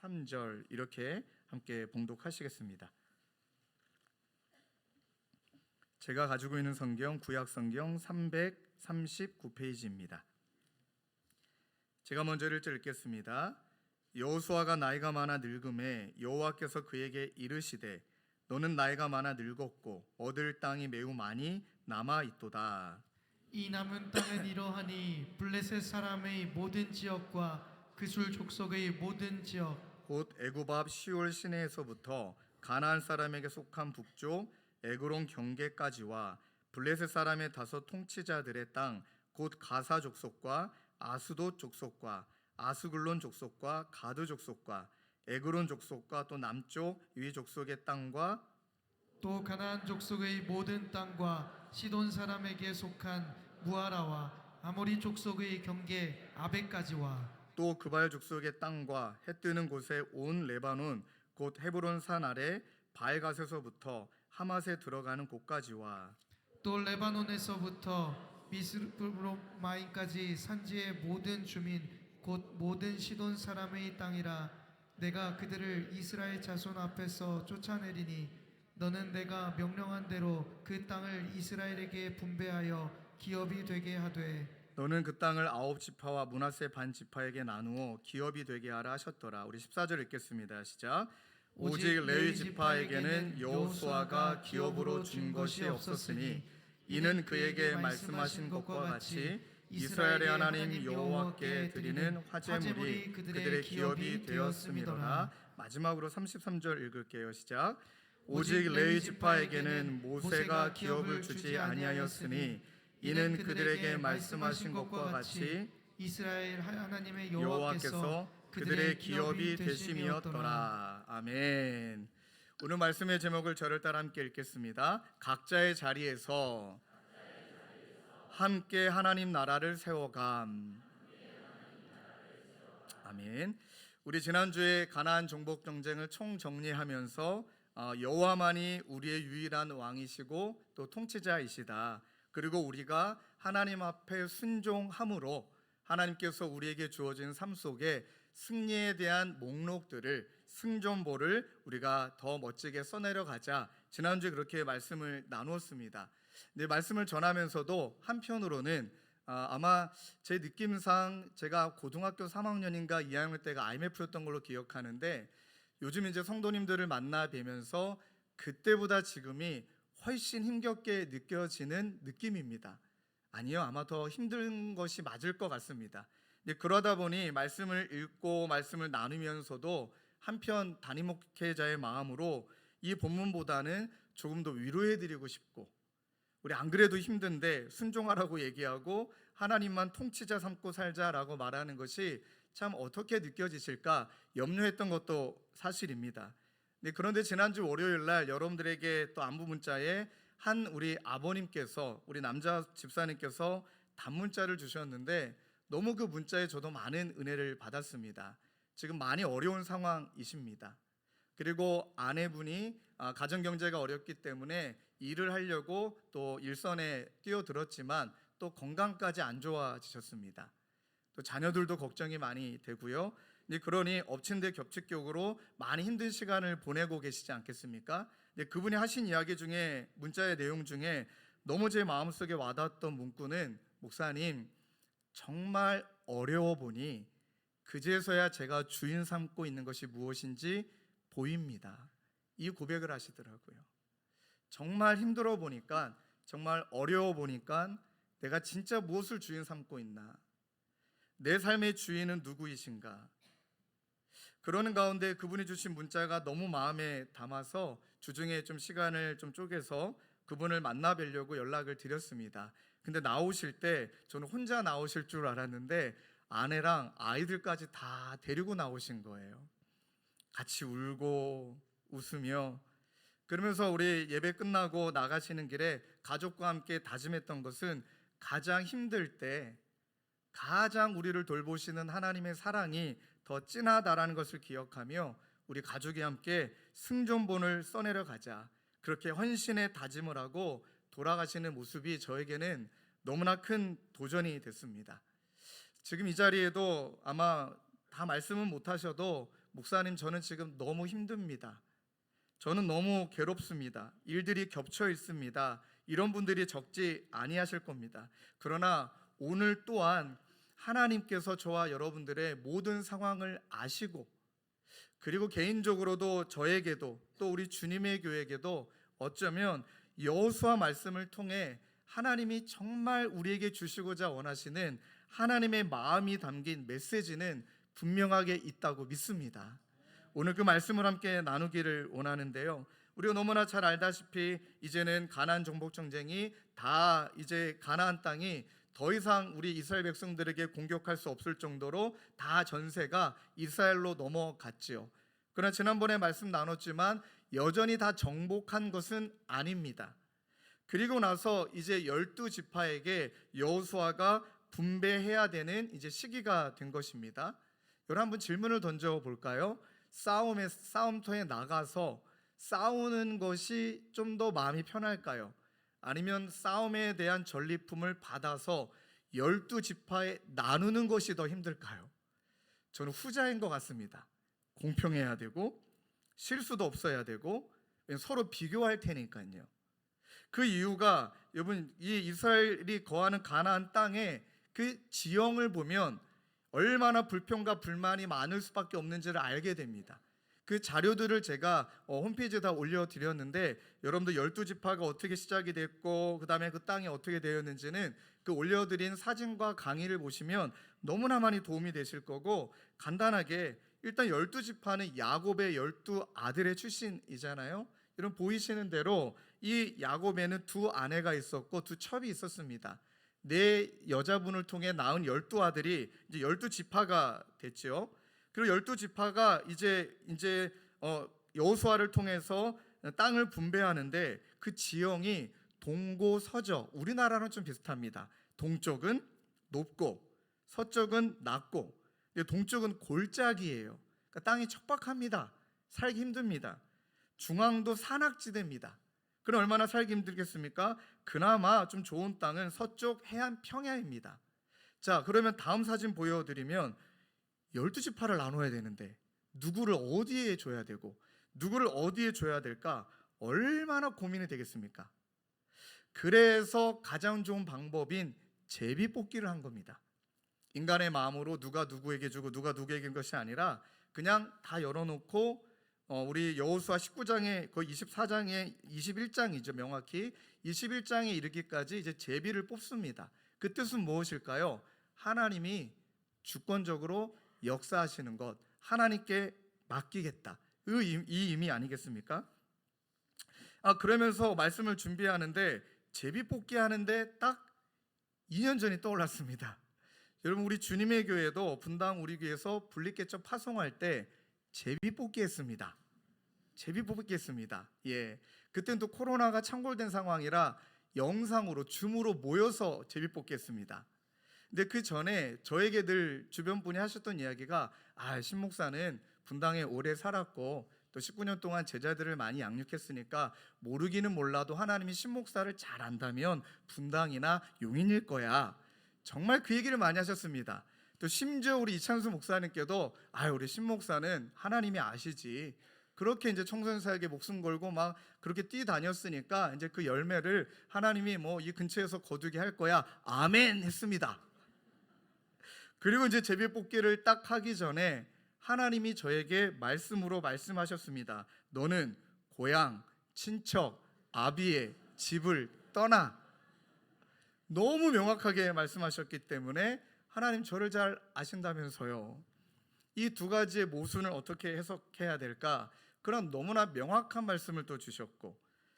33절 이렇게 함께 봉독하시겠습니다. 제가 가지고 있는 성경 구약 성경 339페이지입니다. 제가 먼저 1절 읽겠습니다. 여호수아가 나이가 많아 늙음에 여호와께서 그에게 이르시되 너는 나이가 많아 늙었고 얻을 땅이 매우 많이 남아 있도다. 이 남은 땅은 이러하니 블레셋 사람의 모든 지역과 그술 족속의 모든 지역 곧 애굽 앞 시올 시내에서부터 가나안 사람에게 속한 북쪽 에그론 경계까지와 블레셋 사람의 다섯 통치자들의 땅 곧 가사 족속과 아스돗 족속과 아스글론 족속과 가드 족속과 에그론 족속과 또 남쪽 위 족속의 땅과 또 가나안 족속의 모든 땅과 시돈 사람에게 속한 무아라와 아모리 족속의 경계 아베까지와 또 그발 족속의 땅과 해 뜨는 곳에 온 레바논 곧 헤브론 산 아래 바알갓에서부터 하맛에 들어가는 곳까지와 또 레바논에서부터 미스르마임까지 산지의 모든 주민 곧 모든 시돈 사람의 땅이라. 내가 그들을 이스라엘 자손 앞에서 쫓아내리니 너는 내가 명령한 대로 그 땅을 이스라엘에게 분배하여 기업이 되게 하되 너는 그 땅을 9지파와 므낫세 반 지파에게 나누어 기업이 되게 하라 하셨더라. 우리 14절 읽겠습니다. 시작. 오직 레위 지파에게는 여호수아가 기업으로 준 것이 없었으니 이는 그에게 말씀하신 것과 같이 이스라엘의 하나님 여호와께 드리는 화제물이 그들의 기업이 되었음이더라. 마지막으로 33절 읽을게요. 시작. 오직 레위 지파에게는 모세가 기업을 주지 아니하였으니 이는 그들에게 말씀하신 것과 같이 이스라엘 하나님의 여호와께서 그들의 기업이 되심이었더라. 아멘. 오늘 말씀의 제목을 저를 따라 함께 읽겠습니다. 각자의 자리에서 함께 하나님 나라를 세워감. 아멘. 우리 지난주에 가나안 정복 정쟁을 총정리하면서 여호와만이 우리의 유일한 왕이시고 또 통치자이시다. 그리고 우리가 하나님 앞에 순종함으로 하나님께서 우리에게 주어진 삶 속에 승리에 대한 목록들을 승전보를 우리가 더 멋지게 써내려 가자. 지난주에 그렇게 말씀을 나누었습니다. 근데 말씀을 전하면서도 한편으로는 아마 제 느낌상 제가 고등학교 3학년인가 2학년 때가 IMF였던 걸로 기억하는데 요즘 이제 성도님들을 만나 뵈면서 그때보다 지금이 훨씬 힘겹게 느껴지는 느낌입니다. 아니요, 아마 더 힘든 것이 맞을 것 같습니다. 그러다 보니 말씀을 읽고 말씀을 나누면서도 한편 담임 목회자의 마음으로 이 본문보다는 조금 더 위로해드리고 싶고, 우리 안 그래도 힘든데 순종하라고 얘기하고 하나님만 통치자 삼고 살자라고 말하는 것이 참 어떻게 느껴지실까 염려했던 것도 사실입니다. 그런데 지난주 월요일 날 여러분들에게 또 안부 문자에 한 우리 아버님께서, 우리 남자 집사님께서 단문자를 주셨는데 너무 그 문자에 저도 많은 은혜를 받았습니다. 지금 많이 어려운 상황이십니다. 그리고 아내분이 가정경제가 어렵기 때문에 일을 하려고 또 일선에 뛰어들었지만 또 건강까지 안 좋아지셨습니다. 또 자녀들도 걱정이 많이 되고요. 그러니 엎친 데 겹치격으로 많이 힘든 시간을 보내고 계시지 않겠습니까? 그분이 하신 이야기 중에, 문자의 내용 중에 너무 제 마음속에 와닿았던 문구는, 목사님 정말 어려워 보니 그제서야 제가 주인 삼고 있는 것이 무엇인지 보입니다. 이 고백을 하시더라고요. 정말 힘들어 보니까, 정말 어려워 보니까 내가 진짜 무엇을 주인 삼고 있나, 내 삶의 주인은 누구이신가. 그러는 가운데 그분이 주신 문자가 너무 마음에 담아서 주중에 좀 시간을 좀 쪼개서 그분을 만나 뵈려고 연락을 드렸습니다. 근데 나오실 때 저는 혼자 나오실 줄 알았는데 아내랑 아이들까지 다 데리고 나오신 거예요. 같이 울고 웃으며. 그러면서 우리 예배 끝나고 나가시는 길에 가족과 함께 다짐했던 것은 가장 힘들 때 가장 우리를 돌보시는 하나님의 사랑이 더 진하다라는 것을 기억하며 우리 가족이 함께 승전본을 써내려 가자, 그렇게 헌신의 다짐을 하고 돌아가시는 모습이 저에게는 너무나 큰 도전이 됐습니다. 지금 이 자리에도 아마 다 말씀은 못하셔도 목사님 저는 지금 너무 힘듭니다. 저는 너무 괴롭습니다. 일들이 겹쳐 있습니다. 이런 분들이 적지 아니하실 겁니다. 그러나 오늘 또한 하나님께서 저와 여러분들의 모든 상황을 아시고, 그리고 개인적으로도 저에게도 또 우리 주님의 교회에게도 어쩌면 여호수아 말씀을 통해 하나님이 정말 우리에게 주시고자 원하시는 하나님의 마음이 담긴 메시지는 분명하게 있다고 믿습니다. 오늘 그 말씀을 함께 나누기를 원하는데요. 우리가 너무나 잘 알다시피 이제는 가나안 정복 전쟁이 다 이제 가나안 땅이 더 이상 우리 이스라엘 백성들에게 공격할 수 없을 정도로 다 전세가 이스라엘로 넘어갔지요. 그러나 지난번에 말씀 나눴지만 여전히 다 정복한 것은 아닙니다. 그리고 나서 이제 12지파에게 여호수아가 분배해야 되는 이제 시기가 된 것입니다. 여러분 한번 질문을 던져 볼까요? 싸움터에 나가서 싸우는 것이 좀 더 마음이 편할까요? 아니면 싸움에 대한 전리품을 받아서 12지파에 나누는 것이 더 힘들까요? 저는 후자인 것 같습니다. 공평해야 되고 실수도 없어야 되고 서로 비교할 테니까요. 그 이유가 여러분 이 이스라엘이 거하는 가나안 땅의 그 지형을 보면 얼마나 불평과 불만이 많을 수밖에 없는지를 알게 됩니다. 그 자료들을 제가 홈페이지에 다 올려드렸는데 여러분들 12지파가 어떻게 시작이 됐고 그 다음에 그 땅이 어떻게 되었는지는 그 올려드린 사진과 강의를 보시면 너무나 많이 도움이 되실 거고, 간단하게 일단 12지파는 야곱의 12아들의 출신이잖아요. 여러분 보이시는 대로 이 야곱에는 두 아내가 있었고 두 첩이 있었습니다. 네 여자분을 통해 낳은 12아들이 이제 12지파가 됐죠. 그리고 12지파가 이제 여호수아를 통해서 땅을 분배하는데 그 지형이 동고서저, 우리나라랑 좀 비슷합니다. 동쪽은 높고 서쪽은 낮고, 동쪽은 골짜기예요. 그러니까 땅이 척박합니다. 살기 힘듭니다. 중앙도 산악지대입니다. 그럼 얼마나 살기 힘들겠습니까? 그나마 좀 좋은 땅은 서쪽 해안 평야입니다. 자, 그러면 다음 사진 보여드리면 12지파를 나눠야 되는데 누구를 어디에 줘야 되고 누구를 어디에 줘야 될까? 얼마나 고민이 되겠습니까? 그래서 가장 좋은 방법인 제비뽑기를 한 겁니다. 인간의 마음으로 누가 누구에게 주고 누가 누구에게 준 것이 아니라 그냥 다 열어놓고 우리 여호수아 19장에 거의 24장에 21장이죠. 명확히 21장에 이르기까지 이제 제비를 뽑습니다. 그 뜻은 무엇일까요? 하나님이 주권적으로 역사하시는 것, 하나님께 맡기겠다, 이 의미 아니겠습니까? 그러면서 말씀을 준비하는데 제비 뽑기 하는데 딱 2년 전이 떠올랐습니다. 여러분 우리 주님의 교회도 분당 우리 교회에서 분리개척 파송할 때 제비 뽑기 했습니다. 제비 뽑기 했습니다. 예, 그때는 또 코로나가 창궐된 상황이라 영상으로 줌으로 모여서 제비 뽑기 했습니다. 근데 그 전에 저에게 늘 주변 분이 하셨던 이야기가 신 목사는 분당에 오래 살았고 또 19년 동안 제자들을 많이 양육했으니까 모르기는 몰라도 하나님이 신 목사를 잘 안다면 분당이나 용인일 거야. 정말 그 얘기를 많이 하셨습니다. 또 심지어 우리 이찬수 목사님께도 우리 신 목사는 하나님이 아시지. 그렇게 이제 청소년사에게 목숨 걸고 막 그렇게 뛰다녔으니까 이제 그 열매를 하나님이 이 근처에서 거두게 할 거야. 아멘 했습니다. 그리고 이제 제비뽑기를 딱 하기 전에 하나님이 저에게 말씀으로 말씀하셨습니다. 너는 고향, 친척, 아비의 집을 떠나. 너무 명확하게 말씀하셨기 때문에 하나님 저를 잘 아신다면서요. 이 두 가지의 모순을 어떻게 해석해야 될까? 그런 너무나 명확한 말씀을 또 주셨고,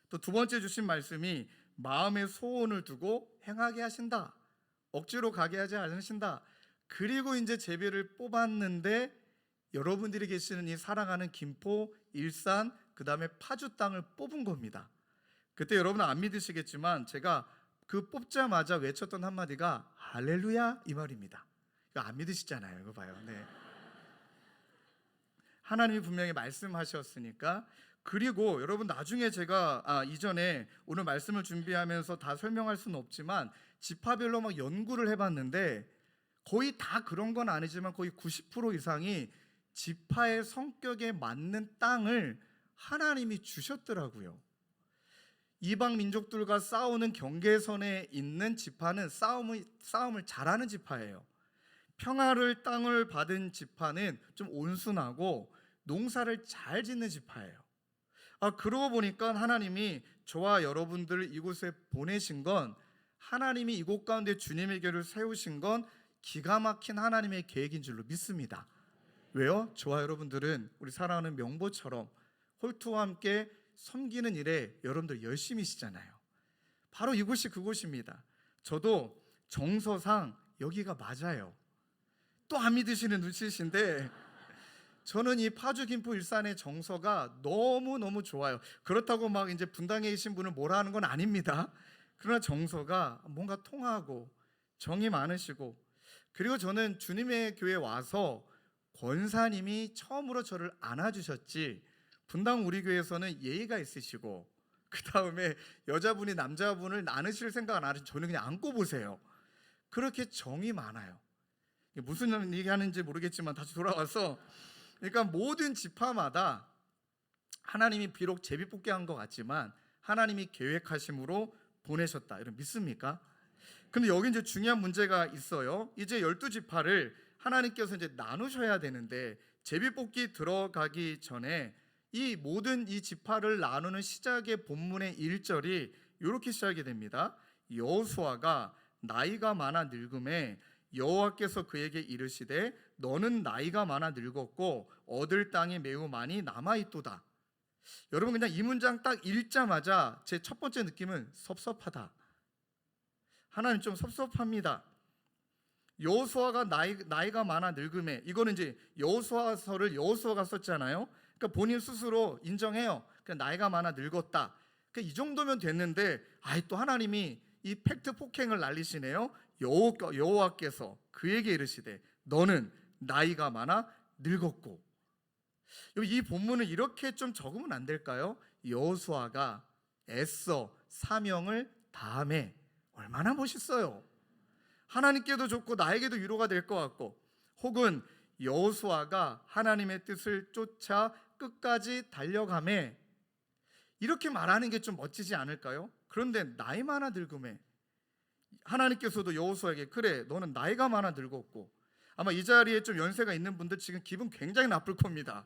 또 두 번째 주신 말씀이 마음의 소원을 두고 행하게 하신다. 억지로 가게 하지 않으신다. 그리고 이제 제비를 뽑았는데 여러분들이 계시는 이 사랑하는 김포, 일산, 그 다음에 파주 땅을 뽑은 겁니다. 그때 여러분은 안 믿으시겠지만 제가 그 뽑자마자 외쳤던 한마디가 할렐루야 이 말입니다. 이거 안 믿으시잖아요. 이거 봐요. 네. 하나님이 분명히 말씀하셨으니까. 그리고 여러분 나중에 제가 이전에 오늘 말씀을 준비하면서 다 설명할 수는 없지만 지파별로 막 연구를 해봤는데 거의 다 그런 건 아니지만 거의 90% 이상이 지파의 성격에 맞는 땅을 하나님이 주셨더라고요. 이방 민족들과 싸우는 경계선에 있는 지파는 싸움을 잘하는 지파예요. 평화를 땅을 받은 지파는 좀 온순하고 농사를 잘 짓는 지파예요. 그러고 보니까 하나님이 저와 여러분들을 이곳에 보내신 건, 하나님이 이곳 가운데 주님의 교회를 세우신 건 기가 막힌 하나님의 계획인 줄로 믿습니다. 왜요? 저와 여러분들은 우리 사랑하는 명보처럼 홀트와 함께 섬기는 일에 여러분들 열심히시잖아요. 바로 이곳이 그곳입니다. 저도 정서상 여기가 맞아요. 또 안 믿으시는 눈치신데, 저는 이 파주, 김포, 일산의 정서가 너무너무 좋아요. 그렇다고 막 이제 분당에 계신 분을 뭐라 하는 건 아닙니다. 그러나 정서가 뭔가 통하고 정이 많으시고, 그리고 저는 주님의 교회에 와서 권사님이 처음으로 저를 안아주셨지, 분당 우리 교회에서는 예의가 있으시고 그 다음에 여자분이 남자분을 안으실 생각은 안 하시고 저는 그냥 안고 보세요. 그렇게 정이 많아요. 무슨 얘기하는지 모르겠지만 다시 돌아와서, 그러니까 모든 지파마다 하나님이 비록 제비뽑기 한 것 같지만 하나님이 계획하심으로 보내셨다, 이런 믿습니까? 근데 여기 이제 중요한 문제가 있어요. 이제 12지파를 하나님께서 이제 나누셔야 되는데, 제비뽑기 들어가기 전에 이 모든 이 지파를 나누는 시작의 본문의 1절이 이렇게 시작이 됩니다. 여호수아가 나이가 많아 늙음에 여호와께서 그에게 이르시되 너는 나이가 많아 늙었고 얻을 땅이 매우 많이 남아있도다. 여러분, 그냥 이 문장 딱 읽자마자 제 첫 번째 느낌은 섭섭하다. 하나님 좀 섭섭합니다. 여호수아가 나이가 많아 늙음에, 이거는 이제 여호수아서를 여호수아가 썼잖아요. 그러니까 본인 스스로 인정해요. 그러니까 나이가 많아 늙었다. 그러니까 이 정도면 됐는데, 또 하나님이 이 팩트 폭행을 날리시네요. 여호와께서 그에게 이르시되 너는 나이가 많아 늙었고. 이 본문은 이렇게 좀 적으면 안 될까요? 여호수아가 애써 사명을 다함에. 얼마나 멋있어요. 하나님께도 좋고 나에게도 위로가 될 것 같고, 혹은 여호수아가 하나님의 뜻을 쫓아 끝까지 달려가매, 이렇게 말하는 게 좀 멋지지 않을까요? 그런데 나이 많아 늙음에, 하나님께서도 여호수아에게 그래 너는 나이가 많아 늙었고, 아마 이 자리에 좀 연세가 있는 분들 지금 기분 굉장히 나쁠 겁니다.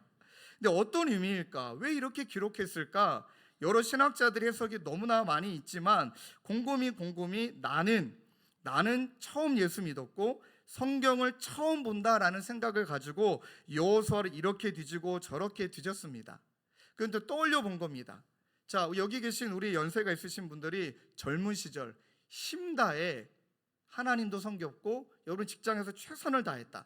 근데 어떤 의미일까? 왜 이렇게 기록했을까? 여러 신학자들의 해석이 너무나 많이 있지만 곰곰이 나는 처음 예수 믿었고 성경을 처음 본다라는 생각을 가지고 여호수아를 이렇게 뒤지고 저렇게 뒤졌습니다. 그런데 떠올려 본 겁니다. 자, 여기 계신 우리 연세가 있으신 분들이 젊은 시절 힘다해 하나님도 섬겼고 여러분 직장에서 최선을 다했다.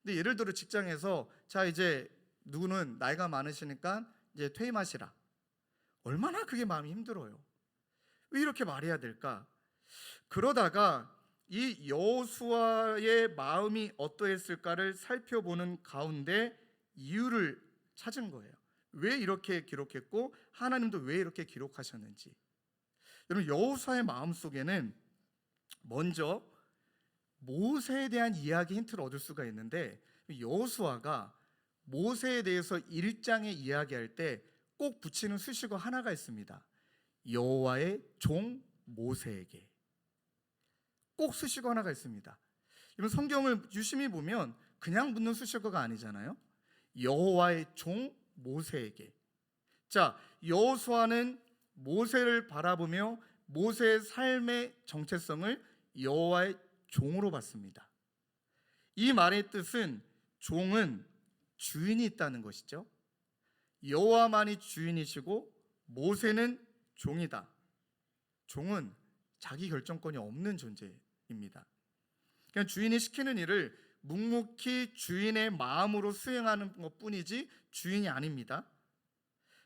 근데 예를 들어 직장에서 자 이제 누구는 나이가 많으시니까 이제 퇴임하시라. 얼마나 그게 마음이 힘들어요. 왜 이렇게 말해야 될까? 그러다가 이 여호수아의 마음이 어떠했을까를 살펴보는 가운데 이유를 찾은 거예요. 왜 이렇게 기록했고 하나님도 왜 이렇게 기록하셨는지. 여러분, 여호수아의 마음속에는 먼저 모세에 대한 이야기 힌트를 얻을 수가 있는데, 여호수아가 모세에 대해서 1장에 이야기할 때 꼭 붙이는 수식어 하나가 있습니다. 여호와의 종 모세에게. 꼭 수식어 하나가 있습니다. 여러분, 성경을 유심히 보면 그냥 붙는 수식어가 아니잖아요. 여호와의 종 모세에게. 자, 여호수아는 모세를 바라보며 모세의 삶의 정체성을 여호와의 종으로 봤습니다. 이 말의 뜻은 종은 주인이 있다는 것이죠. 여호와만이 주인이시고 모세는 종이다. 종은 자기 결정권이 없는 존재입니다. 그냥 주인이 시키는 일을 묵묵히 주인의 마음으로 수행하는 것뿐이지 주인이 아닙니다.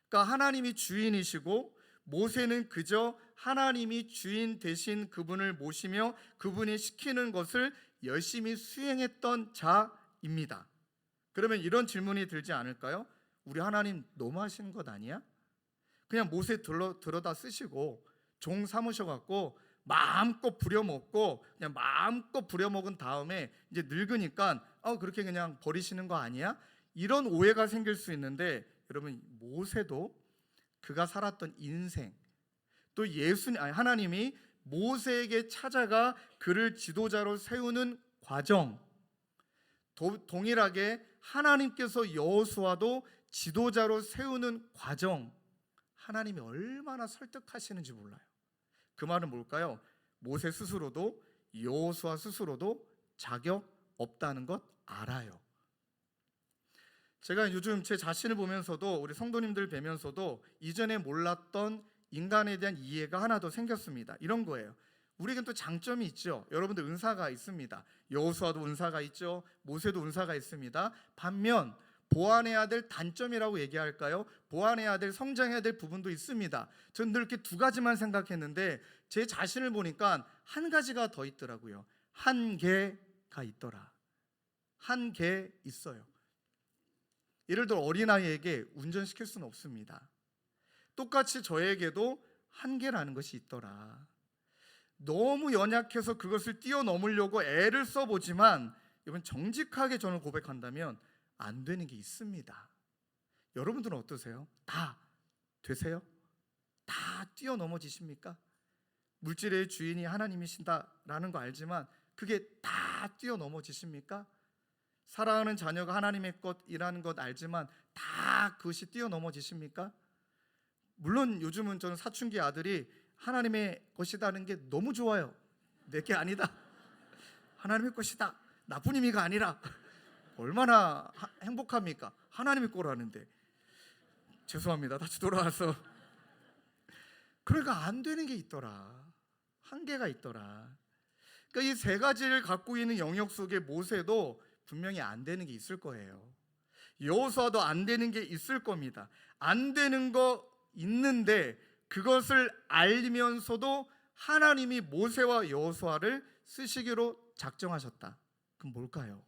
그러니까 하나님이 주인이시고 모세는 그저 하나님이 주인 대신 그분을 모시며 그분이 시키는 것을 열심히 수행했던 자입니다. 그러면 이런 질문이 들지 않을까요? 우리 하나님 너무하시는 것 아니야? 그냥 모세 들어다 쓰시고 종 삼으셔갖고 마음껏 부려먹고 그냥 마음껏 부려먹은 다음에 이제 늙으니까 그렇게 그냥 버리시는 거 아니야? 이런 오해가 생길 수 있는데 여러분, 모세도 그가 살았던 인생, 또 하나님이 모세에게 찾아가 그를 지도자로 세우는 과정, 동일하게 하나님께서 여호수아도 지도자로 세우는 과정, 하나님이 얼마나 설득하시는지 몰라요. 그 말은 뭘까요? 모세 스스로도 여호수아 스스로도 자격 없다는 것 알아요. 제가 요즘 제 자신을 보면서도, 우리 성도님들 뵈면서도 이전에 몰랐던 인간에 대한 이해가 하나 더 생겼습니다. 이런 거예요. 우리에겐 또 장점이 있죠. 여러분들 은사가 있습니다. 여호수아도 은사가 있죠. 모세도 은사가 있습니다. 반면 보완해야 될 단점이라고 얘기할까요? 보완해야 될, 성장해야 될 부분도 있습니다. 저는 늘 이렇게 두 가지만 생각했는데 제 자신을 보니까 한 가지가 더 있더라고요. 한계가 있더라. 한계 있어요. 예를 들어 어린아이에게 운전시킬 수는 없습니다. 똑같이 저에게도 한계라는 것이 있더라. 너무 연약해서 그것을 뛰어넘으려고 애를 써보지만 여러분, 정직하게 저는 고백한다면 안 되는 게 있습니다. 여러분들은 어떠세요? 다 되세요? 다 뛰어넘어지십니까? 물질의 주인이 하나님이신다라는 거 알지만 그게 다 뛰어넘어지십니까? 사랑하는 자녀가 하나님의 것이라는 것 알지만 다 그것이 뛰어넘어지십니까? 물론 요즘은 저는 사춘기 아들이 하나님의 것이다는 게 너무 좋아요. 내게 아니다. 하나님의 것이다. 나쁜 의미가 아니라. 얼마나 행복합니까? 하나님의 거라는데. 죄송합니다. 다시 돌아와서. 그러니까 안 되는 게 있더라. 한계가 있더라. 그러니까 이 세 가지를 갖고 있는 영역 속에 모세도 분명히 안 되는 게 있을 거예요. 여호수아도 안 되는 게 있을 겁니다. 안 되는 거 있는데 그것을 알면서도 하나님이 모세와 여호수아를 쓰시기로 작정하셨다. 그럼 뭘까요?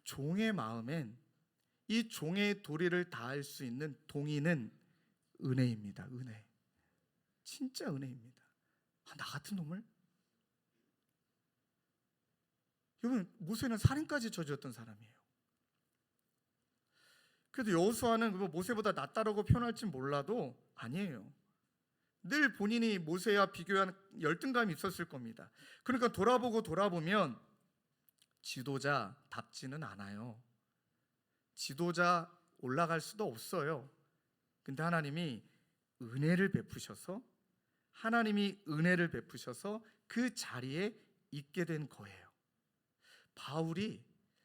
종의 마음엔 이 종의 도리를 다할 수 있는 동의는 은혜입니다. 은혜. 진짜 은혜입니다. 나 같은 놈을? 여러분, 모세는 살인까지 저질렀던 사람이에요. 그래도 여호수아는 모세보다 낫다라고 표현할지 몰라도 아니에요. 늘 본인이 모세와 비교한 열등감이 있었을 겁니다. 그러니까 돌아보면 지도자답지는 않아요. 지도자 올라갈 수도 없어요. 근데 하나님이 은혜를 베푸셔서 그 자리에 있게 된 거예요. 바울이,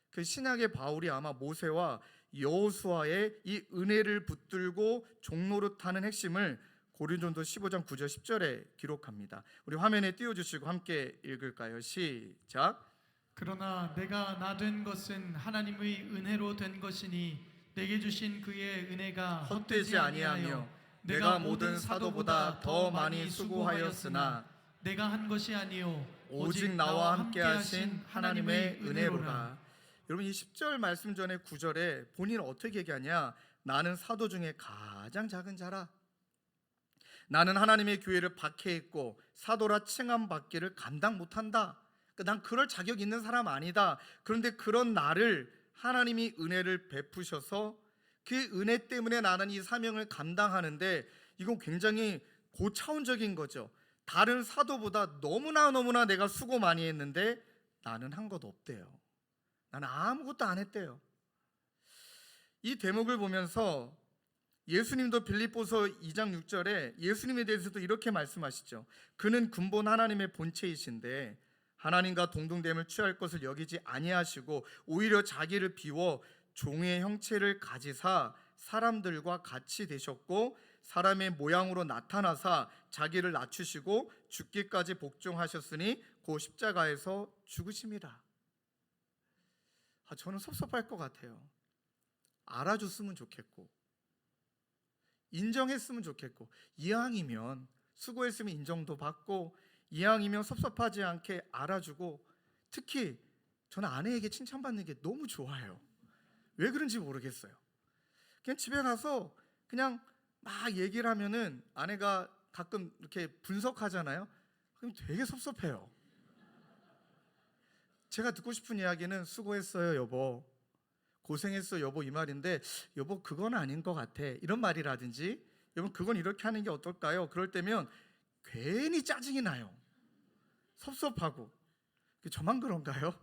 그 신약의 바울이 아마 모세와 여호수아의 이 은혜를 붙들고 종노릇하는 핵심을 고린도전서 15장 9절 10절에 기록합니다. 우리 화면에 띄워주시고 함께 읽을까요? 시작. 그러나 내가 나 된 것은 하나님의 은혜로 된 것이니 내게 주신 그의 은혜가 헛되지 아니하며 내가 모든 사도보다 더 많이 수고하였으나 내가 한 것이 아니요 오직 나와 함께 하신 하나님의 은혜로라. 여러분, 이 10절 말씀 전에 9절에 본인은 어떻게 얘기하냐? 나는 사도 중에 가장 작은 자라. 나는 하나님의 교회를 박해했고 사도라 칭함 받기를 감당 못한다. 난 그럴 자격 있는 사람 아니다. 그런데 그런 나를 하나님이 은혜를 베푸셔서 그 은혜 때문에 나는 이 사명을 감당하는데, 이건 굉장히 고차원적인 거죠. 다른 사도보다 너무나 내가 수고 많이 했는데 나는 한 것 없대요. 나는 아무것도 안 했대요. 이 대목을 보면서 예수님도 빌립보서 2장 6절에 예수님에 대해서도 이렇게 말씀하시죠. 그는 근본 하나님의 본체이신데 하나님과 동등됨을 취할 것을 여기지 아니하시고 오히려 자기를 비워 종의 형체를 가지사 사람들과 같이 되셨고 사람의 모양으로 나타나사 자기를 낮추시고 죽기까지 복종하셨으니 그 십자가에서 죽으심이라. 저는 섭섭할 것 같아요. 알아줬으면 좋겠고 인정했으면 좋겠고, 이왕이면 수고했으면 인정도 받고, 이왕이면 섭섭하지 않게 알아주고, 특히 저는 아내에게 칭찬받는 게 너무 좋아요. 왜 그런지 모르겠어요. 그냥 집에 가서 그냥 막 얘기를 하면은 아내가 가끔 이렇게 분석하잖아요. 그럼 되게 섭섭해요. 제가 듣고 싶은 이야기는 수고했어요 여보, 고생했어 여보 이 말인데 여보 그건 아닌 것 같아 이런 말이라든지 여보 그건 이렇게 하는 게 어떨까요? 그럴 때면 괜히 짜증이 나요. 섭섭하고. 저만 그런가요?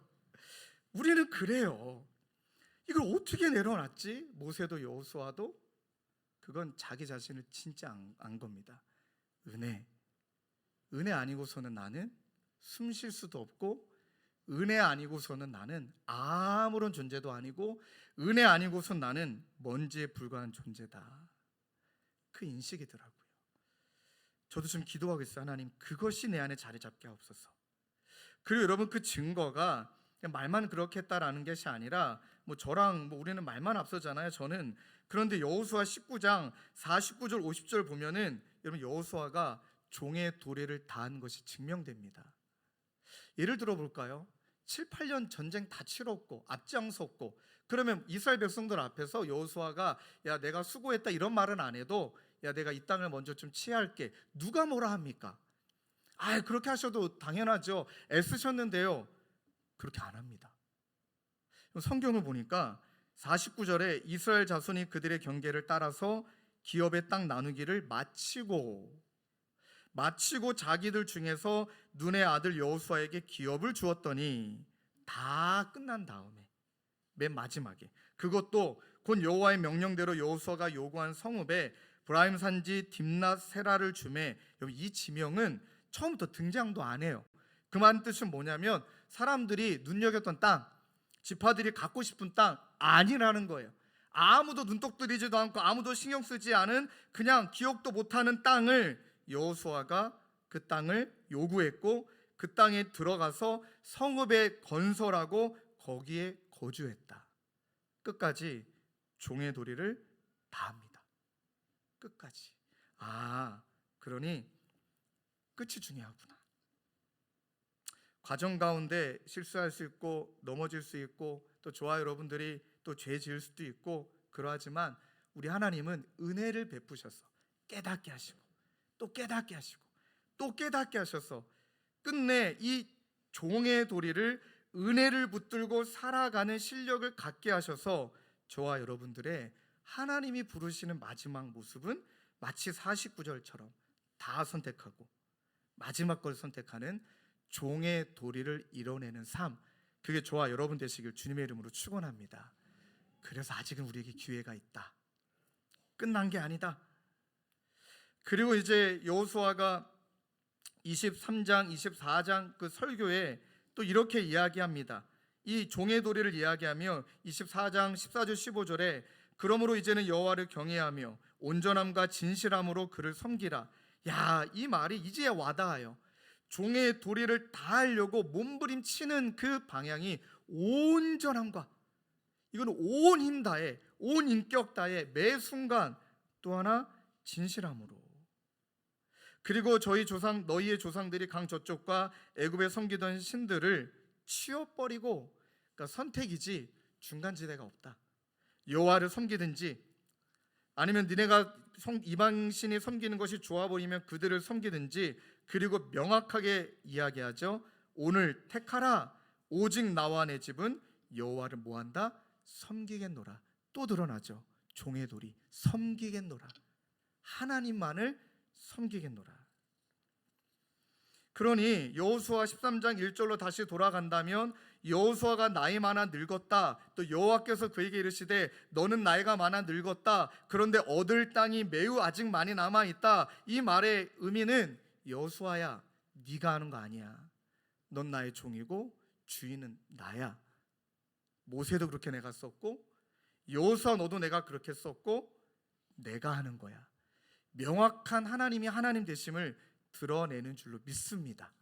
우리는 그래요. 이걸 어떻게 내려놨지? 모세도 여호수아도 그건 자기 자신을 진짜 안 겁니다. 은혜 아니고서는 나는 숨 쉴 수도 없고 은혜 아니고서는 나는 아무런 존재도 아니고 은혜 아니고선 나는 먼지에 불과한 존재다. 그 인식이더라고요. 저도 좀 기도하고 있어요. 하나님 그것이 내 안에 자리 잡게 하옵소서. 그리고 여러분 그 증거가 그냥 말만 그렇게 했다라는 것이 아니라 뭐 저랑 우리는 말만 앞서잖아요. 저는 그런데 여호수아 19장 49절 50절 보면은 여러분 여호수아가 종의 도래를 다한 것이 증명됩니다. 예를 들어 볼까요? 7, 8년 전쟁 다 치렀고 앞장섰고 그러면 이스라엘 백성들 앞에서 여호수아가 야 내가 수고했다 이런 말은 안 해도 야 내가 이 땅을 먼저 좀 치할게 누가 뭐라 합니까? 아 그렇게 하셔도 당연하죠. 애쓰셨는데요. 그렇게 안 합니다. 성경을 보니까 49절에 이스라엘 자손이 그들의 경계를 따라서 기업의 땅 나누기를 마치고 자기들 중에서 눈의 아들 여호수아에게 기업을 주었더니 다 끝난 다음에 맨 마지막에 그것도 곧 여호와의 명령대로 여호수아가 요구한 성읍에 브라임 산지 딥낫 세라를 주매. 이 지명은 처음부터 등장도 안 해요. 그 말 뜻은 뭐냐면 사람들이 눈여겼던 땅, 지파들이 갖고 싶은 땅 아니라는 거예요. 아무도 눈독 들이지도 않고 아무도 신경 쓰지 않은 그냥 기억도 못하는 땅을 여호수아가 그 땅을 요구했고 그 땅에 들어가서 성읍에 건설하고 거기에 거주했다. 끝까지 종의 도리를 다합니다. 끝까지. 그러니 끝이 중요하구나. 과정 가운데 실수할 수 있고 넘어질 수 있고 또 저와 여러분들이 또 죄 지을 수도 있고 그러하지만 우리 하나님은 은혜를 베푸셔서 깨닫게 하시고 또 깨닫게 하시고 또 깨닫게 하셔서 끝내 이 종의 도리를 은혜를 붙들고 살아가는 실력을 갖게 하셔서 저와 여러분들의 하나님이 부르시는 마지막 모습은 마치 49절처럼 다 선택하고 마지막 걸 선택하는 종의 도리를 이뤄내는 삶, 그게 저와 여러분 되시길 주님의 이름으로 축원합니다. 그래서 아직은 우리에게 기회가 있다. 끝난 게 아니다. 그리고 이제 여호수아가 23장, 24장 그 설교에 또 이렇게 이야기합니다. 이 종의 도리를 이야기하며 24장 14절 15절에 그러므로 이제는 여호와를 경외하며 온전함과 진실함으로 그를 섬기라. 이 말이 이제야 와닿아요. 종의 도리를 다하려고 몸부림치는 그 방향이 온전함과 이거는 온 힘 다해 온 인격 다해 매 순간 또 하나 진실함으로. 그리고 너희의 조상들이 강 저쪽과 애굽에 섬기던 신들을 치워버리고, 그러니까 선택이지 중간지대가 없다. 여호와를 섬기든지 아니면 니네가 이방신이 섬기는 것이 좋아 보이면 그들을 섬기든지. 그리고 명확하게 이야기하죠. 오늘 택하라. 오직 나와 내 집은 여호와를 뭐한다? 섬기겠노라. 또 드러나죠. 종의 도리 섬기겠노라. 하나님만을 섬기겠노라. 그러니 여호수아 13장 1절로 다시 돌아간다면 여호수아가 나이 많아 늙었다. 또 여호와께서 그에게 이르시되 너는 나이가 많아 늙었다. 그런데 얻을 땅이 매우 아직 많이 남아 있다. 이 말의 의미는 여호수아야, 네가 하는 거 아니야. 넌 나의 종이고 주인은 나야. 모세도 그렇게 내가 썼고 여호수아 너도 내가 그렇게 썼고 내가 하는 거야. 명확한 하나님이 하나님 되심을 드러내는 줄로 믿습니다.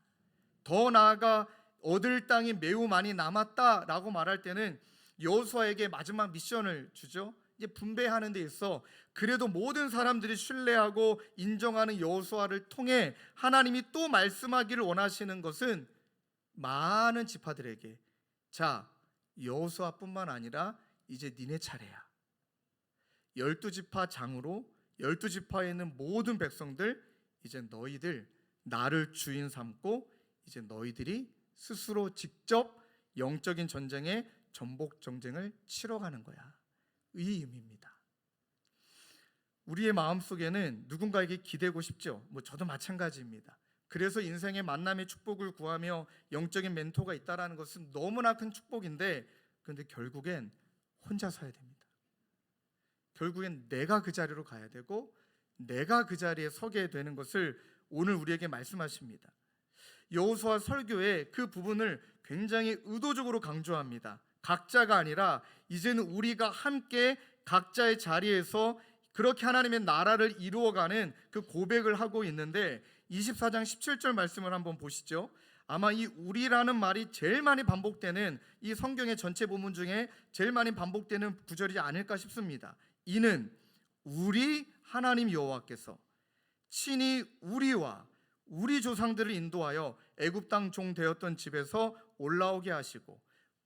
더 나아가 얻을 땅이 매우 많이 남았다라고 말할 때는 여호수아에게 마지막 미션을 주죠. 이제 분배하는 데 있어 그래도 모든 사람들이 신뢰하고 인정하는 여호수아를 통해 하나님이 또 말씀하기를 원하시는 것은 많은 지파들에게 자, 여호수아뿐만 아니라 이제 니네 차례야. 12지파 장으로 12지파에 있는 모든 백성들, 이제 너희들 나를 주인 삼고 이제 너희들이 스스로 직접 영적인 전쟁에 전복 전쟁을 치러 가는 거야. 이 의미입니다. 우리의 마음속에는 누군가에게 기대고 싶죠. 저도 마찬가지입니다. 그래서 인생의 만남의 축복을 구하며 영적인 멘토가 있다라는 것은 너무나 큰 축복인데, 그런데 결국엔 혼자 서야 됩니다. 결국엔 내가 그 자리로 가야 되고 내가 그 자리에 서게 되는 것을 오늘 우리에게 말씀하십니다. 여호수아 설교의 그 부분을 굉장히 의도적으로 강조합니다. 각자가 아니라 이제는 우리가 함께 각자의 자리에서 그렇게 하나님의 나라를 이루어가는 그 고백을 하고 있는데, 24장 17절 말씀을 한번 보시죠. 아마 이 우리라는 말이 제일 많이 반복되는 이 성경의 전체 본문 중에 제일 많이 반복되는 구절이지 않을까 싶습니다. 이는 우리 하나님 여호와께서 친히 우리와 우리 조상들을 인도하여 애굽 땅 종 되었던 집에서 올라오게 하시고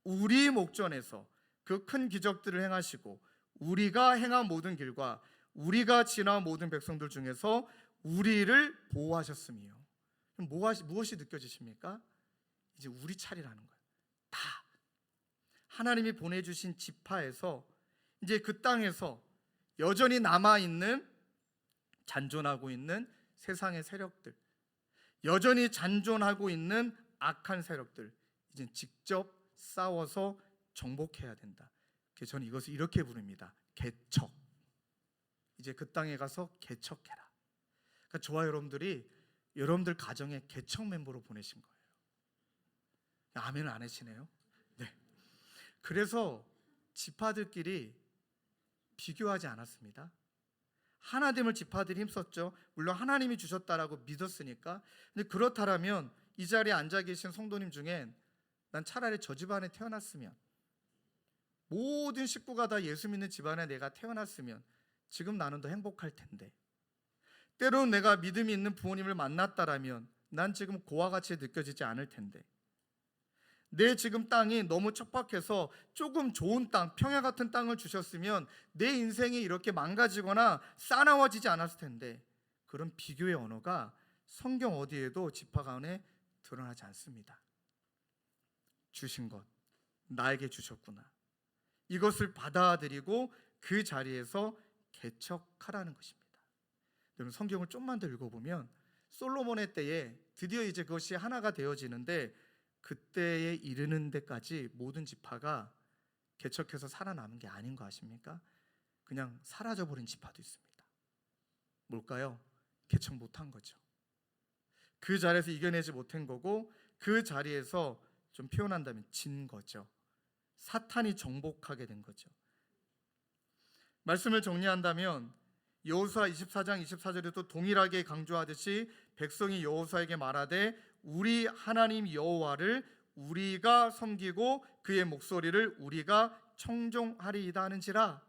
우리 목전에서 그 큰 기적들을 행하시고 우리가 행한 모든 길과 우리가 지나온 모든 백성들 중에서 우리를 보호하셨으며. 무엇이 느껴지십니까? 이제 우리 차례라는 거예요. 다 하나님이 보내주신 지파에서 이제 그 땅에서 여전히 남아있는 잔존하고 있는 세상의 세력들, 여전히 잔존하고 있는 악한 세력들, 이제 직접 싸워서 정복해야 된다. 그래서 저는 이것을 이렇게 부릅니다. 개척. 이제 그 땅에 가서 개척해라. 그러니까 저와 여러분들이 여러분들 가정에 개척 멤버로 보내신 거예요. 아멘을 안 하시네요. 네. 그래서 지파들끼리 비교하지 않았습니다. 하나됨을 지파들이 힘썼죠. 물론 하나님이 주셨다라고 믿었으니까. 근데 그렇다면 이 자리에 앉아 계신 성도님 중엔 난 차라리 저 집안에 태어났으면, 모든 식구가 다 예수 믿는 집안에 내가 태어났으면 지금 나는 더 행복할 텐데, 때로는 내가 믿음이 있는 부모님을 만났다라면 난 지금 고와 같이 느껴지지 않을 텐데, 내 지금 땅이 너무 척박해서 조금 좋은 땅, 평야 같은 땅을 주셨으면 내 인생이 이렇게 망가지거나 싸나워지지 않았을 텐데, 그런 비교의 언어가 성경 어디에도 지파 가운데 드러나지 않습니다. 주신 것, 나에게 주셨구나. 이것을 받아들이고 그 자리에서 개척하라는 것입니다. 여러분, 성경을 좀만 더 읽어보면 솔로몬의 때에 드디어 이제 그것이 하나가 되어지는데, 그때에 이르는 데까지 모든 지파가 개척해서 살아남은 게 아닌 거 아십니까? 그냥 사라져버린 지파도 있습니다. 뭘까요? 개척 못한 거죠. 그 자리에서 이겨내지 못한 거고, 그 자리에서 좀 표현한다면 진 거죠. 사탄이 정복하게 된 거죠. 말씀을 정리한다면 여호수아 24장 24절에도 동일하게 강조하듯이 백성이 여호수아에게 말하되 우리 하나님 여호와를 우리가 섬기고 그의 목소리를 우리가 청종하리이다 하는지라.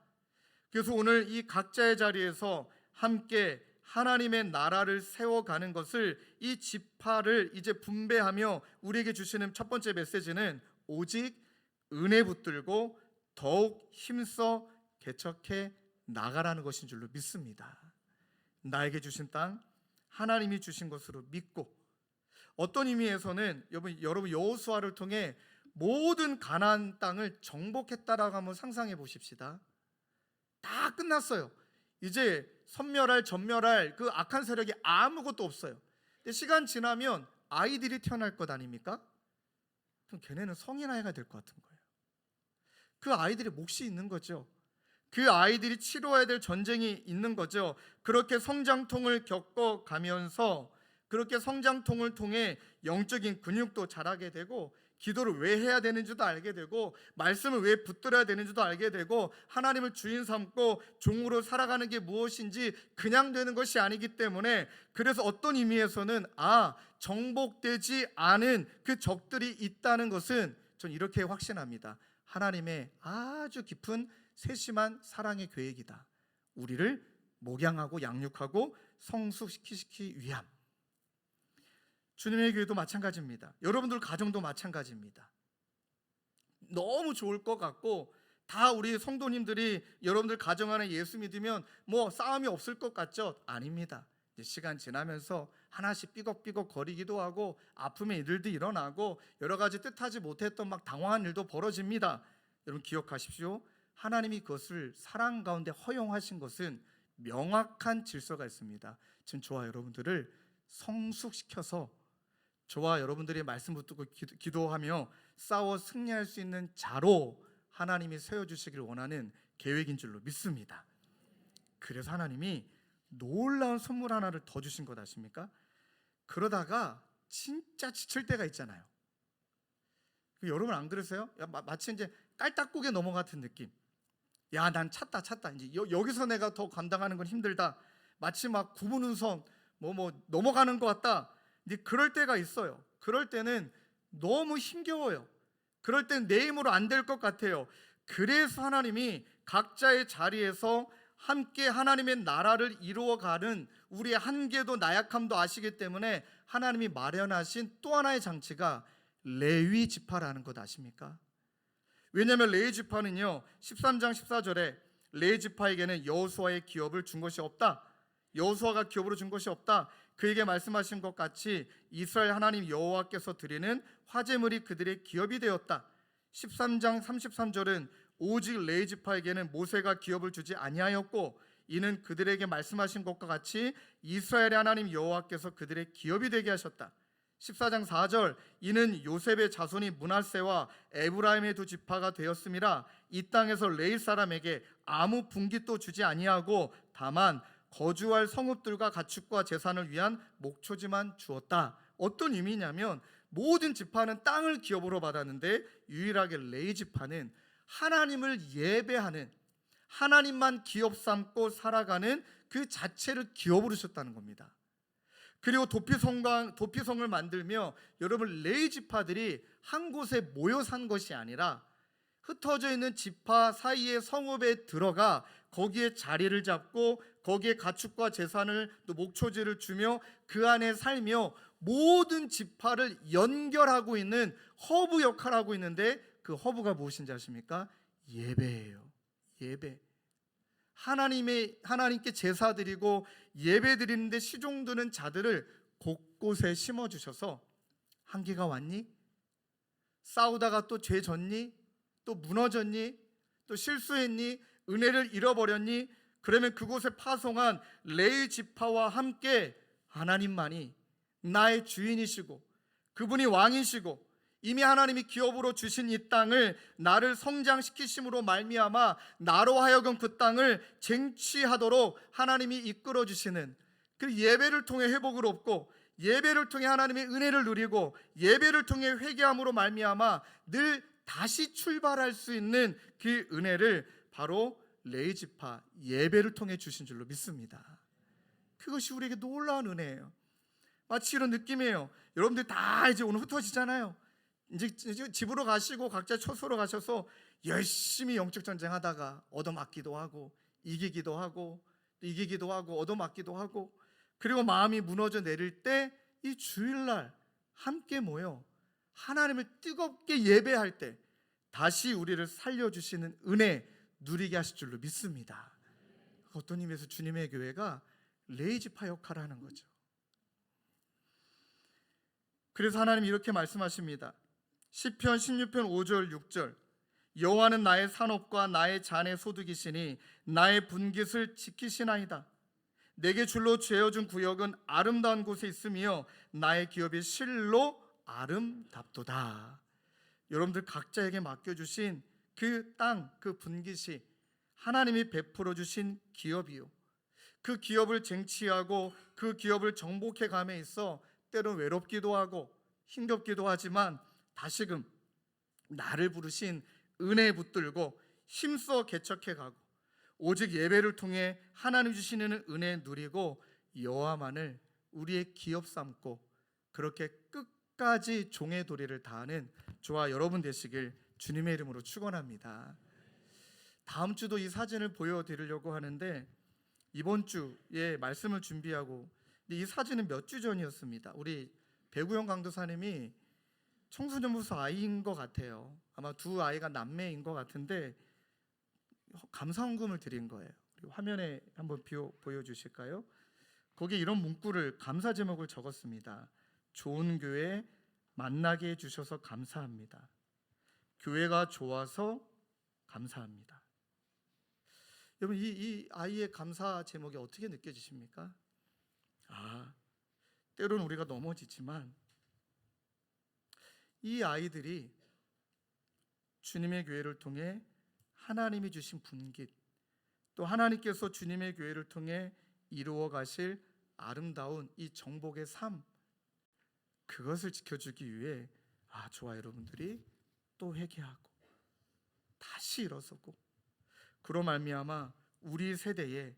그래서 오늘 이 각자의 자리에서 함께 하나님의 나라를 세워가는 것을, 이 지파를 이제 분배하며 우리에게 주시는 첫 번째 메시지는 오직 은혜 붙들고 더욱 힘써 개척해 나가라는 것인 줄로 믿습니다. 나에게 주신 땅 하나님이 주신 것으로 믿고, 어떤 의미에서는 여러분 여호수아를 통해 모든 가나안 땅을 정복했다라고 한번 상상해 보십시다. 다 끝났어요. 이제 전멸할 그 악한 세력이 아무것도 없어요. 근데 시간 지나면 아이들이 태어날 것 아닙니까? 그럼 걔네는 성인아이가 될 것 같은 거예요. 그 아이들의 몫이 있는 거죠. 그 아이들이 치러야 될 전쟁이 있는 거죠. 그렇게 성장통을 겪어가면서, 그렇게 성장통을 통해 영적인 근육도 자라게 되고, 기도를 왜 해야 되는지도 알게 되고, 말씀을 왜 붙들어야 되는지도 알게 되고, 하나님을 주인 삼고 종으로 살아가는 게 무엇인지 그냥 되는 것이 아니기 때문에, 그래서 어떤 의미에서는 정복되지 않은 그 적들이 있다는 것은 전 이렇게 확신합니다. 하나님의 아주 깊은 세심한 사랑의 계획이다. 우리를 목양하고 양육하고 성숙시키기 위함. 주님의 교회도 마찬가지입니다. 여러분들 가정도 마찬가지입니다. 너무 좋을 것 같고, 다 우리 성도님들이 여러분들 가정 안에 예수 믿으면 싸움이 없을 것 같죠? 아닙니다. 이제 시간 지나면서 하나씩 삐걱삐걱 거리기도 하고, 아픔의 일들도 일어나고, 여러 가지 뜻하지 못했던 당황한 일도 벌어집니다. 여러분 기억하십시오. 하나님이 그것을 사랑 가운데 허용하신 것은 명확한 질서가 있습니다. 지금 저와 여러분들을 성숙시켜서 저와 여러분들의 말씀 붙들고 기도하며 싸워 승리할 수 있는 자로 하나님이 세워주시길 원하는 계획인 줄로 믿습니다. 그래서 하나님이 놀라운 선물 하나를 더 주신 것 아십니까? 그러다가 진짜 지칠 때가 있잖아요. 여러분 안 그러세요? 마치 이제 깔딱고개 넘어같은 느낌. 야, 난 찼다. 이제 여기서 내가 더 감당하는 건 힘들다. 마치 막 구분운선 뭐 넘어가는 것 같다. 근데 그럴 때가 있어요. 그럴 때는 너무 힘겨워요. 그럴 땐 내 힘으로 안 될 것 같아요. 그래서 하나님이 각자의 자리에서 함께 하나님의 나라를 이루어가는 우리의 한계도 나약함도 아시기 때문에 하나님이 마련하신 또 하나의 장치가 레위 지파라는 것 아십니까? 왜냐하면 레위 지파는요 13장 14절에 레위 지파에게는 여호수아의 기업을 준 것이 없다. 여호수아가 기업으로 준 것이 없다. 그에게 말씀하신 것 같이 이스라엘 하나님 여호와께서 드리는 화제물이 그들의 기업이 되었다. 13장 33절은 오직 레위 지파에게는 모세가 기업을 주지 아니하였고 이는 그들에게 말씀하신 것과 같이 이스라엘의 하나님 여호와께서 그들의 기업이 되게 하셨다. 14장 4절 이는 요셉의 자손이 므낫세와 에브라임의 두 지파가 되었음이라 이 땅에서 레위 사람에게 아무 분깃도 주지 아니하고 다만 거주할 성읍들과 가축과 재산을 위한 목초지만 주었다. 어떤 의미냐면 모든 지파는 땅을 기업으로 받았는데 유일하게 레위 지파는 하나님을 예배하는 하나님만 기업 삼고 살아가는 그 자체를 기업으로 주셨다는 겁니다. 그리고 도피성을 만들며 여러분 레위 지파들이 한 곳에 모여 산 것이 아니라 흩어져 있는 지파 사이의 성읍에 들어가 거기에 자리를 잡고 거기에 가축과 재산을 또 목초지를 주며 그 안에 살며 모든 지파를 연결하고 있는 허브 역할을 하고 있는데 그 허브가 무엇인지 아십니까? 예배예요. 예배. 하나님께 제사 드리고 예배 드리는데 시종 드는 자들을 곳곳에 심어 주셔서 한계가 왔니? 싸우다가 또 죄 졌니? 또 무너졌니? 또 실수했니? 은혜를 잃어버렸니? 그러면 그곳에 파송한 레위 지파와 함께 하나님만이 나의 주인이시고 그분이 왕이시고 이미 하나님이 기업으로 주신 이 땅을 나를 성장시키심으로 말미암아 나로 하여금 그 땅을 쟁취하도록 하나님이 이끌어 주시는 그 예배를 통해 회복을 얻고 예배를 통해 하나님의 은혜를 누리고 예배를 통해 회개함으로 말미암아 늘 다시 출발할 수 있는 그 은혜를 바로 레위 지파 예배를 통해 주신 줄로 믿습니다. 그것이 우리에게 놀라운 은혜예요. 마치 이런 느낌이에요. 여러분들 다 이제 오늘 흩어지잖아요. 이제 집으로 가시고 각자 처소로 가셔서 열심히 영적 전쟁하다가 얻어맞기도 하고 이기기도 하고 얻어맞기도 하고 그리고 마음이 무너져 내릴 때 이 주일날 함께 모여 하나님을 뜨겁게 예배할 때 다시 우리를 살려주시는 은혜 누리게 하실 줄로 믿습니다. 어떤 의미에서 주님의 교회가 레위 지파 역할을 하는 거죠. 그래서 하나님이 이렇게 말씀하십니다. 시편 16편 5절 6절 여호와는 나의 산업과 나의 잔의 소득이시니 나의 분깃을 지키시나이다. 내게 줄로 죄어준 구역은 아름다운 곳에 있으며 나의 기업이 실로 아름답도다. 여러분들 각자에게 맡겨주신 그 땅, 그 분깃이 하나님이 베풀어 주신 기업이요. 그 기업을 쟁취하고 그 기업을 정복해 감에 있어 때론 외롭기도 하고 힘겹기도 하지만 다시금 나를 부르신 은혜에 붙들고 힘써 개척해 가고 오직 예배를 통해 하나님 주시는 은혜 누리고 여호와만을 우리의 기업 삼고 그렇게 끝까지 종의 도리를 다하는 저와 여러분 되시길 주님의 이름으로 축원합니다. 다음 주도 이 사진을 보여드리려고 하는데 이번 주에 말씀을 준비하고 이 사진은 몇 주 전이었습니다. 우리 배구영 강도사님이 청소년부서 아이인 것 같아요. 아마 두 아이가 남매인 것 같은데 감사헌금을 드린 거예요. 화면에 한번 보여주실까요? 거기에 이런 문구를 감사 제목을 적었습니다. 좋은 교회 만나게 해주셔서 감사합니다. 교회가 좋아서 감사합니다. 여러분, 이 아이의 감사 제목이 어떻게 느껴지십니까? 때로는 우리가 넘어지지만 이 아이들이 주님의 교회를 통해 하나님이 주신 분깃, 또 하나님께서 주님의 교회를 통해 이루어 가실 아름다운 이 정복의 삶, 그것을 지켜주기 위해 저와 여러분들이 또 회개하고 다시 일어서고, 그로 말미암아 우리 세대에,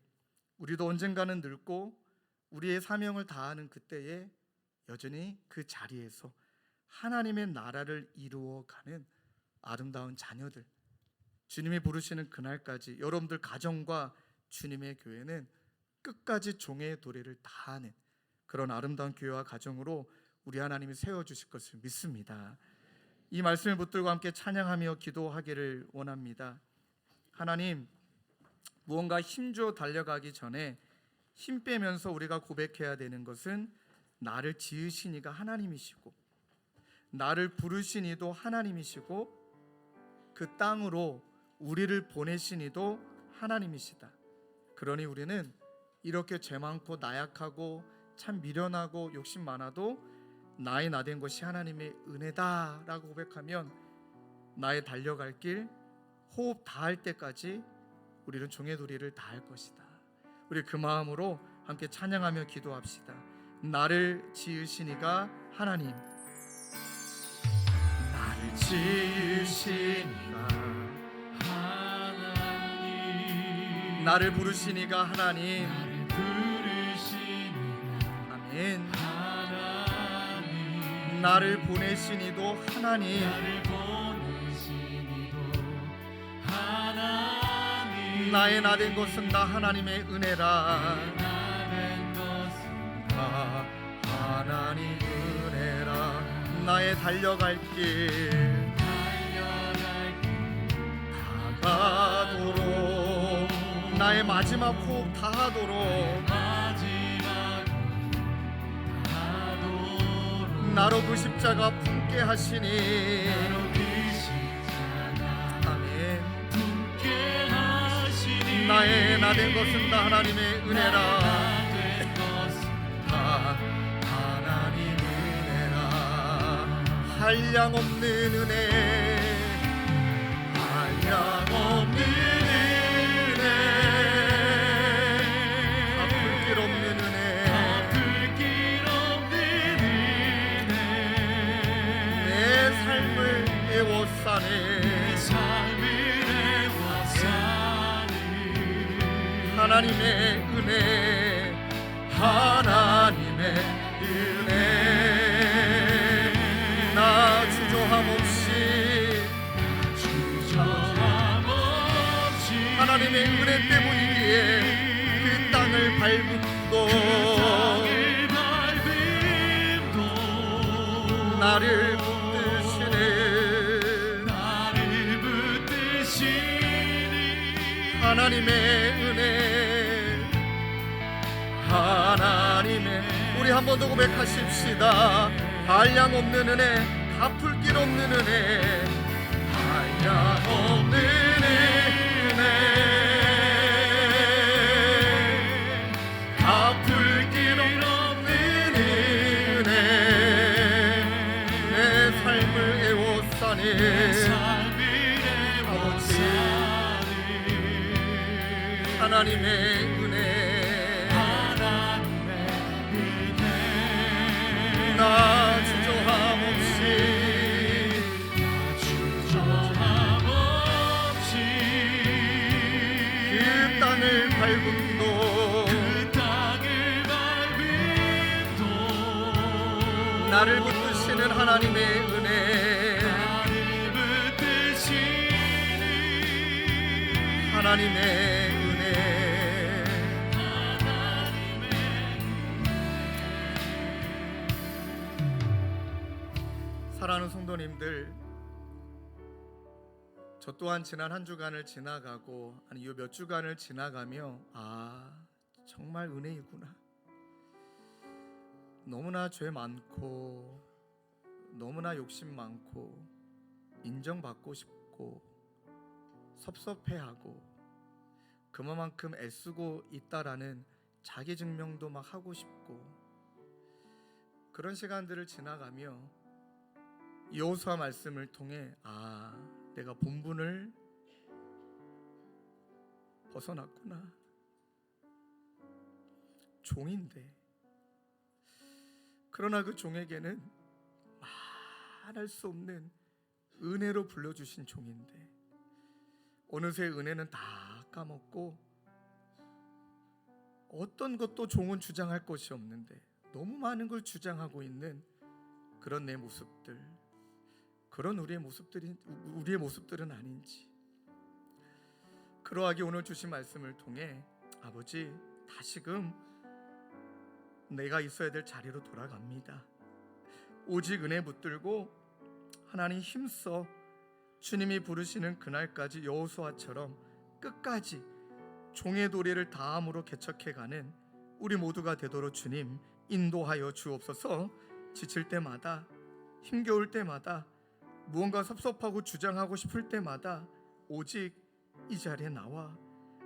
우리도 언젠가는 늙고 우리의 사명을 다하는 그때에 여전히 그 자리에서 하나님의 나라를 이루어가는 아름다운 자녀들, 주님이 부르시는 그날까지 여러분들 가정과 주님의 교회는 끝까지 종의 도래를 다하는 그런 아름다운 교회와 가정으로 우리 하나님이 세워주실 것을 믿습니다. 이 말씀을 붙들고 함께 찬양하며 기도하기를 원합니다. 하나님, 무언가 힘주어 달려가기 전에 힘 빼면서 우리가 고백해야 되는 것은 나를 지으신 이가 하나님이시고 나를 부르신 이도 하나님이시고 그 땅으로 우리를 보내신 이도 하나님이시다. 그러니 우리는 이렇게 죄 많고 나약하고 참 미련하고 욕심 많아도 나의 나된 것이 하나님의 은혜다라고 고백하면 나의 달려갈 길 호흡 다할 때까지 우리는 종의 도리를 다할 것이다. 우리 그 마음으로 함께 찬양하며 기도합시다. 나를 지으신 이가 하나님, 나를 지으신 이가 하나님, 나를 부르신 이가 하나님, 아멘. 나를 보내신 이도 하나님, 나의 나된 것은 다 하나님의 은혜라, 다 하나님 은혜라. 나의 달려갈 길 다가도록, 나의 마지막 호흡 다하도록 나로 그 십자가 품게 하시니, 아멘. 나의 나된 것은 다 하나님의 은혜라, 다 하나님 은혜라. 한량 없는 은혜, 한량 없는 은혜, 갚을 길 없는 은혜, 삶을 애워싸네. 하나님의 은혜, 하나님의 은혜. 나 주저함 없이 하나님의 은혜 때문이기에 그 땅을 밟음도 나를 하나님의 은혜, 하나님의, 우리 한 번 더 고백하십시다. 한량 없는 은혜, 갚을 길 없는 은혜, 한량 없는 은혜, 갚을 길 없는 은혜. 내 삶을 애워싸네. 하나님의 은혜, 나 주저함 없이 그 땅을 밟음도 나를 붙드시는 하나님의 은혜, 하나님의 사랑하는 성도님들, 저 또한 지난 한 주간을 지나가고 아니 이 몇 주간을 지나가며 정말 은혜이구나. 너무나 죄 많고 너무나 욕심 많고 인정받고 싶고 섭섭해하고 그만큼 애쓰고 있다라는 자기 증명도 막 하고 싶고, 그런 시간들을 지나가며 여호수아 말씀을 통해 내가 본분을 벗어났구나. 종인데, 그러나 그 종에게는 말할 수 없는 은혜로 불러주신 종인데 어느새 은혜는 다 까먹고 어떤 것도 종은 주장할 것이 없는데 너무 많은 걸 주장하고 있는 그런 내 모습들, 그런 우리의 모습들은 아닌지, 그러하게 오늘 주신 말씀을 통해 아버지, 다시금 내가 있어야 될 자리로 돌아갑니다. 오직 은혜 붙들고 하나님 힘써 주님이 부르시는 그날까지 여호수아처럼 끝까지 종의 도리를 다함으로 개척해가는 우리 모두가 되도록 주님 인도하여 주옵소서. 지칠 때마다, 힘겨울 때마다, 무언가 섭섭하고 주장하고 싶을 때마다 오직 이 자리에 나와,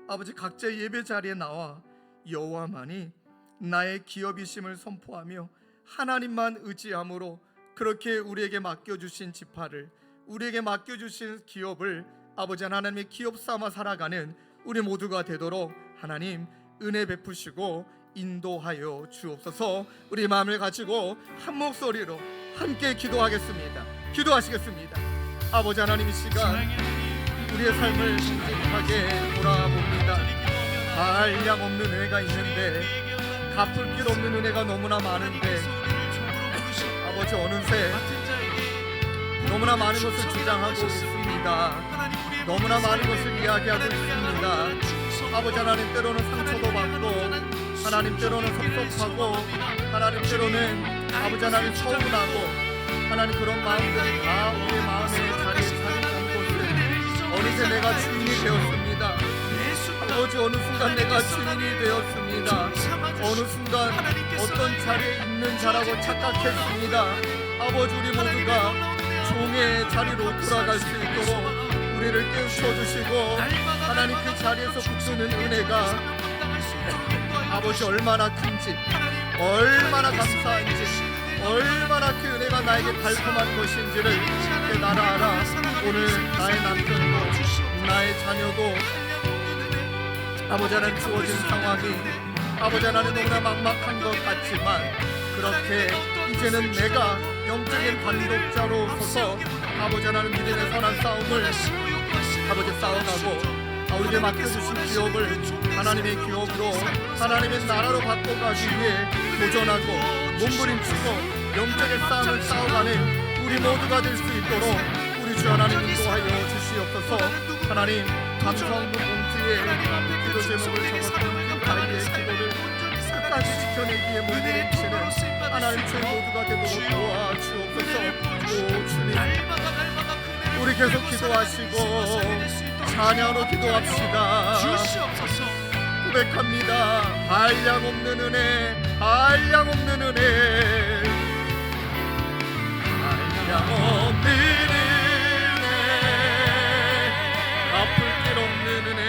아버지 각자의 예배 자리에 나와 여호와만이 나의 기업이심을 선포하며 하나님만 의지함으로 그렇게 우리에게 맡겨주신 지파를, 우리에게 맡겨주신 기업을 아버지 하나님의 기업 삼아 살아가는 우리 모두가 되도록 하나님 은혜 베푸시고 인도하여 주옵소서. 우리 마음을 가지고 한 목소리로 함께 기도하겠습니다. 기도하시겠습니다. 아버지 하나님, 이 시간 우리의 삶을 정직하게 돌아봅니다. 한량 없는 은혜가 있는데, 갚을 길 없는 은혜가 너무나 많은데 아버지, 어느새 너무나 많은 것을 주장하고 있습니다. 너무나 많은 것을 이야기하고 있습니다. 아버지 하나님, 때로는 상처도 받고, 하나님 때로는 섭섭하고, 하나님 때로는 아버지 하나님 서운하고, 하나님 그런 마음들이 다 우리의 마음의 자리에 차는 것은 어느새 내가 주인이 되었습니다. 아버지, 어느 순간 내가 주인이 되었습니다. 어느 순간 어떤 자리에 있는 자라고 착각했습니다. 아버지, 우리 모두가 종의 자리로 돌아갈 수 있도록 우리를 깨우쳐주시고, 하나님 그 자리에서 붙드는 은혜가 아버지 얼마나 큰지, 얼마나 감사한지, 얼마나 그 은혜가 나에게 달콤한 것인지를 깨달아 알아. 오늘 나의 남편도 나의 자녀도 아버지 하나님 주어진 상황이 아버지 하나님 너무나 막막한 것 같지만, 그렇게 이제는 내가 영적인 반독자로 서서 아버지 하나님 믿음의 선한 싸움을 아버지 싸워가고, 우리에게 맡겨주신 기업을 하나님의 기업으로, 하나님의 나라로 바꿔가기 위해 도전하고 몸부림치고 영적인 싸움을 싸워가는 우리 모두가 될 수 있도록 우리 주 하나님 인도하여 주시옵소서. 하나님, 감성문 봉투에 기도 제목을 적었던 그 아이의 기도를 끝까지 지켜내기에 몸부림치는 하나님 저희 모두가 되도록 도와주옵소서. 오 주님, 우리 계속 기도하시고 찬양으로 기도합시다. 고백합니다. 한량 없는 은혜, 한량 없는 은혜, 한량 없는 은혜, 갚을 길 없는 은혜,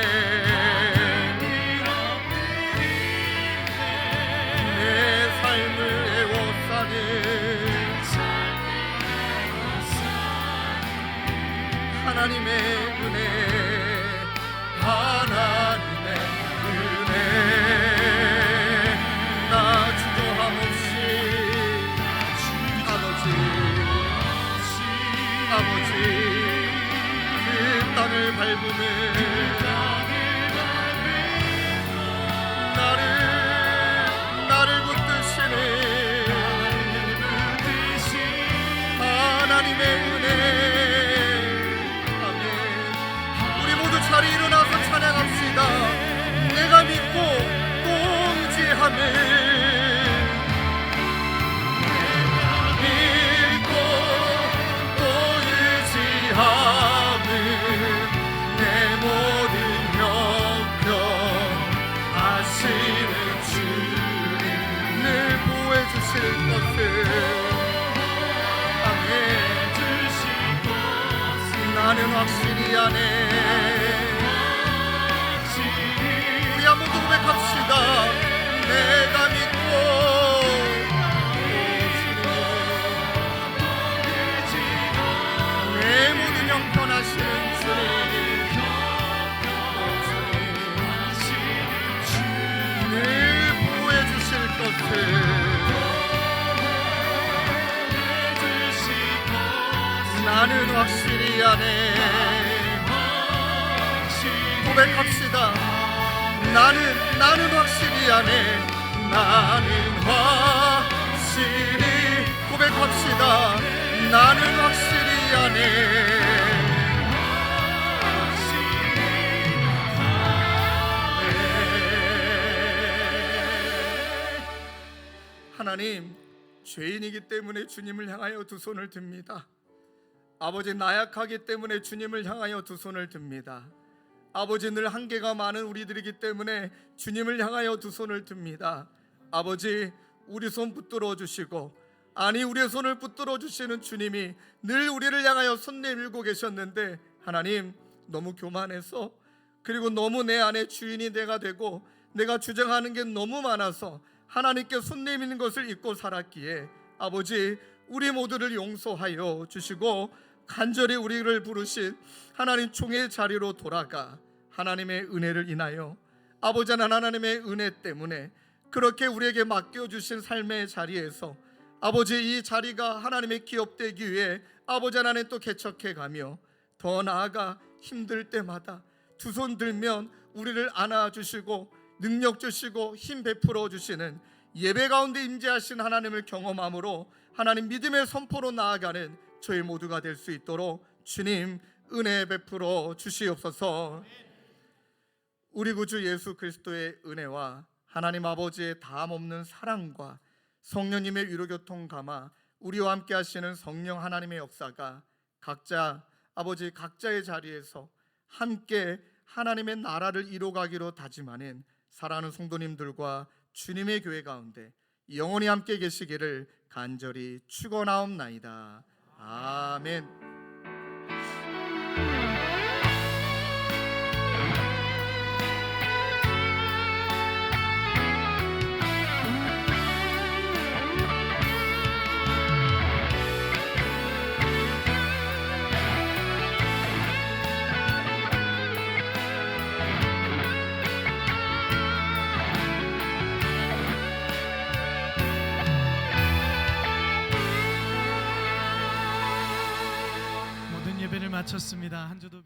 내 삶을 애워싸는 하나님의 은혜, 하나님의 은혜, 나 주저함 없이 아버지 그 땅을 밟으는 나를 붙드시는 하나님의 은혜. 자리 일어나서 찬양합시다. 내가 믿고 또 의지하는, 믿고 또 의지하는 내 모든 형편 하시는 주님 늘 보호해 주실 것을 아멘. 나는 확실히 아네. 나는 확실히 아네. 고백합시다. 나는 확실히 아네. 나는 확실히 고백합시다. 나는 확실히 아네. 하나님, 죄인이기 때문에 주님을 향하여 두 손을 듭니다. 아버지, 나약하기 때문에 주님을 향하여 두 손을 듭니다. 아버지, 늘 한계가 많은 우리들이기 때문에 주님을 향하여 두 손을 듭니다. 아버지, 우리 손 붙들어 주시고, 아니 우리의 손을 붙들어 주시는 주님이 늘 우리를 향하여 손 내밀고 계셨는데, 하나님 너무 교만해서, 그리고 너무 내 안에 주인이 내가 되고 내가 주장하는 게 너무 많아서 하나님께 손 내미는 것을 잊고 살았기에 아버지, 우리 모두를 용서하여 주시고 간절히 우리를 부르신 하나님 총의 자리로 돌아가 하나님의 은혜를 인하여, 아버지 하나님의 은혜 때문에 그렇게 우리에게 맡겨주신 삶의 자리에서 아버지, 이 자리가 하나님의 기업되기 위해 아버지 하나님 또 개척해가며 더 나아가 힘들 때마다 두 손 들면 우리를 안아주시고 능력 주시고 힘 베풀어 주시는 예배 가운데 임재하신 하나님을 경험함으로 하나님 믿음의 선포로 나아가는 저희 모두가 될 수 있도록 주님 은혜 베풀어 주시옵소서. 우리 구주 예수 그리스도의 은혜와 하나님 아버지의 다함없는 사랑과 성령님의 위로교통 감화, 우리와 함께 하시는 성령 하나님의 역사가 각자 아버지 각자의 자리에서 함께 하나님의 나라를 이루어가기로 다짐하는 사랑하는 성도님들과 주님의 교회 가운데 영원히 함께 계시기를 간절히 축원하옵나이다. 아멘. 모든 예배를 마쳤습니다. 한 주도